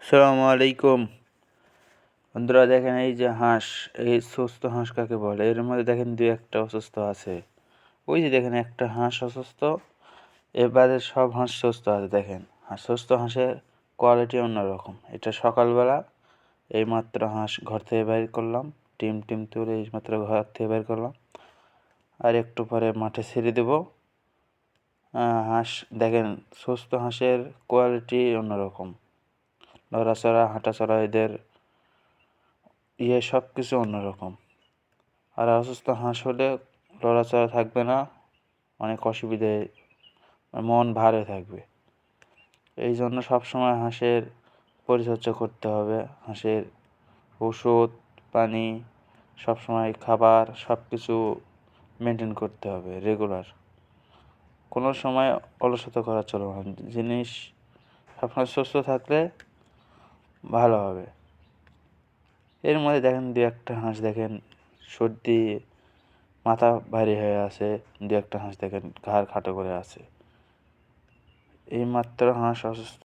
আসসালামু আলাইকুম। বন্ধুরা দেখেন, এই যে হাঁস, এই সুস্থ হাঁস কাকে বলে? এর মধ্যে দেখেন দুই একটা অসুস্থ আছে। ওই যে দেখেন একটা হাঁস অসুস্থ, এবারে সব হাঁস সুস্থ আছে। দেখেন সুস্থ হাঁসের কোয়ালিটি অন্যরকম। এটা সকালবেলা এইমাত্র হাঁস ঘর থেকে বের করলাম, ডিম টিম তুলে এইমাত্র ঘর থেকে বের করলাম, আর একটু পরে মাঠে ছেড়ে দেবো। হাঁস দেখেন, সুস্থ হাঁসের কোয়ালিটি অন্যরকম, নড়াচড়া হাঁটাচড়া এদের সব কিছু অন্যরকম। আর অসুস্থ হাঁস হলে লড়াচড়া থাকবে না, অনেক অসুবিধে, মন ভারে থাকবে। এই জন্য সবসময় হাঁসের পরিচর্যা করতে হবে। হাঁসের ওষুধ পানি সবসময়, খাবার সব কিছু মেনটেন করতে হবে রেগুলার। কোনো সময় অলসতা করা চলবে না। জিনিস সবসময় সুস্থ থাকলে ভালো হবে। এর মধ্যে দেখেন দু একটা হাঁস দেখেন সর্দি, মাথা ভারী হয়ে আছে, দু একটা হাঁস দেখেন ঘাড় খাটো করে আছে। এইমাত্র হাঁস অসুস্থ।